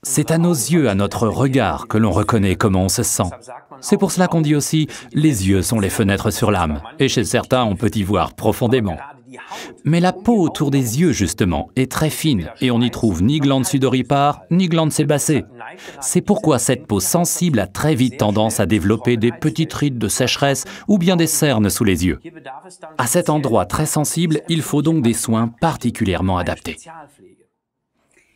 C'est à nos yeux, à notre regard, que l'on reconnaît comment on se sent. C'est pour cela qu'on dit aussi « les yeux sont les fenêtres sur l'âme », et chez certains, on peut y voir profondément. Mais la peau autour des yeux, justement, est très fine, et on n'y trouve ni glande sudoripare, ni glande sébacée. C'est pourquoi cette peau sensible a très vite tendance à développer des petites rides de sécheresse ou bien des cernes sous les yeux. À cet endroit très sensible, il faut donc des soins particulièrement adaptés.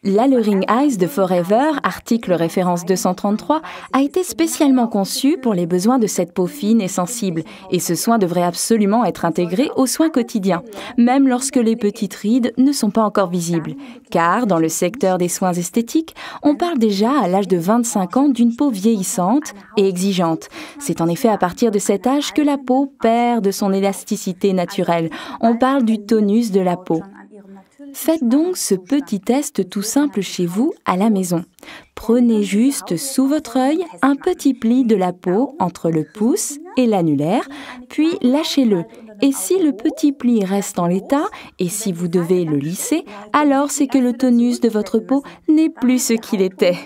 L'Alluring Eyes de Forever, article référence 233, a été spécialement conçu pour les besoins de cette peau fine et sensible, et ce soin devrait absolument être intégré aux soins quotidiens, même lorsque les petites rides ne sont pas encore visibles. Car, dans le secteur des soins esthétiques, on parle déjà à l'âge de 25 ans d'une peau vieillissante et exigeante. C'est en effet à partir de cet âge que la peau perd de son élasticité naturelle. On parle du tonus de la peau. Faites donc ce petit test tout simple chez vous à la maison. Prenez juste sous votre œil un petit pli de la peau entre le pouce et l'annulaire, puis lâchez-le. Et si le petit pli reste en l'état, et si vous devez le lisser, alors c'est que le tonus de votre peau n'est plus ce qu'il était.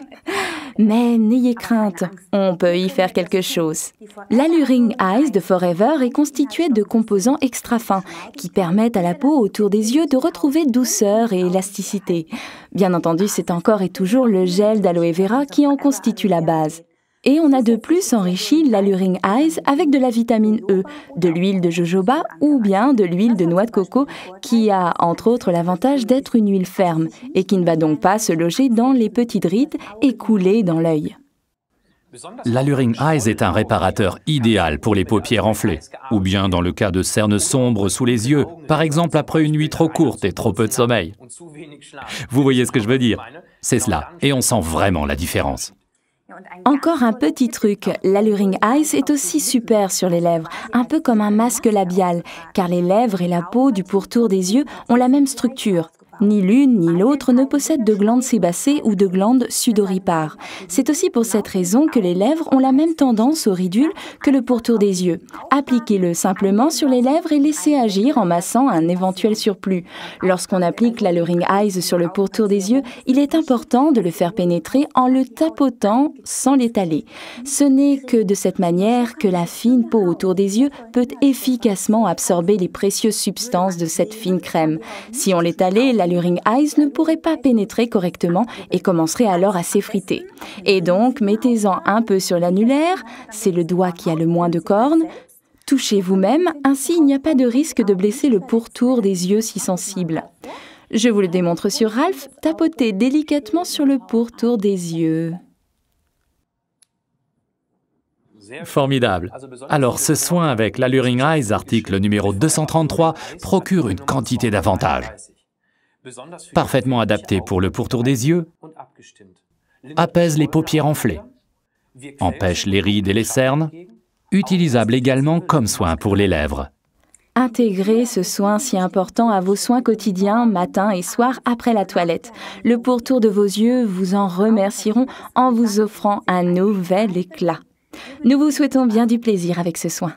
Mais n'ayez crainte, on peut y faire quelque chose. L'Alluring Eyes de Forever est constitué de composants extra fins qui permettent à la peau autour des yeux de retrouver douceur et élasticité. Bien entendu, c'est encore et toujours le gel d'aloe vera qui en constitue la base. Et on a de plus enrichi l'Alluring Eyes avec de la vitamine E, de l'huile de jojoba ou bien de l'huile de noix de coco qui a entre autres l'avantage d'être une huile ferme et qui ne va donc pas se loger dans les petites rides et couler dans l'œil. L'Alluring Eyes est un réparateur idéal pour les paupières enflées, ou bien dans le cas de cernes sombres sous les yeux, par exemple après une nuit trop courte et trop peu de sommeil. Vous voyez ce que je veux dire? C'est cela, et on sent vraiment la différence. Encore un petit truc, l'Alluring Eyes est aussi super sur les lèvres, un peu comme un masque labial, car les lèvres et la peau du pourtour des yeux ont la même structure. Ni l'une ni l'autre ne possèdent de glandes sébacées ou de glandes sudoripares. C'est aussi pour cette raison que les lèvres ont la même tendance au ridule que le pourtour des yeux. Appliquez-le simplement sur les lèvres et laissez agir en massant un éventuel surplus. Lorsqu'on applique l'Alluring Eyes sur le pourtour des yeux, il est important de le faire pénétrer en le tapotant sans l'étaler. Ce n'est que de cette manière que la fine peau autour des yeux peut efficacement absorber les précieuses substances de cette fine crème. Si on l'étalait, l'Alluring Eyes ne pourrait pas pénétrer correctement et commencerait alors à s'effriter. Et donc, mettez-en un peu sur l'annulaire, c'est le doigt qui a le moins de cornes. Touchez vous-même, ainsi il n'y a pas de risque de blesser le pourtour des yeux si sensible. Je vous le démontre sur Ralph, tapotez délicatement sur le pourtour des yeux. Formidable. Alors, ce soin avec l'Alluring Eyes, article numéro 233, procure une quantité d'avantages. Parfaitement adapté pour le pourtour des yeux, apaise les paupières enflées, empêche les rides et les cernes, utilisable également comme soin pour les lèvres. Intégrez ce soin si important à vos soins quotidiens, matin et soir après la toilette. Le pourtour de vos yeux vous en remercieront en vous offrant un nouvel éclat. Nous vous souhaitons bien du plaisir avec ce soin.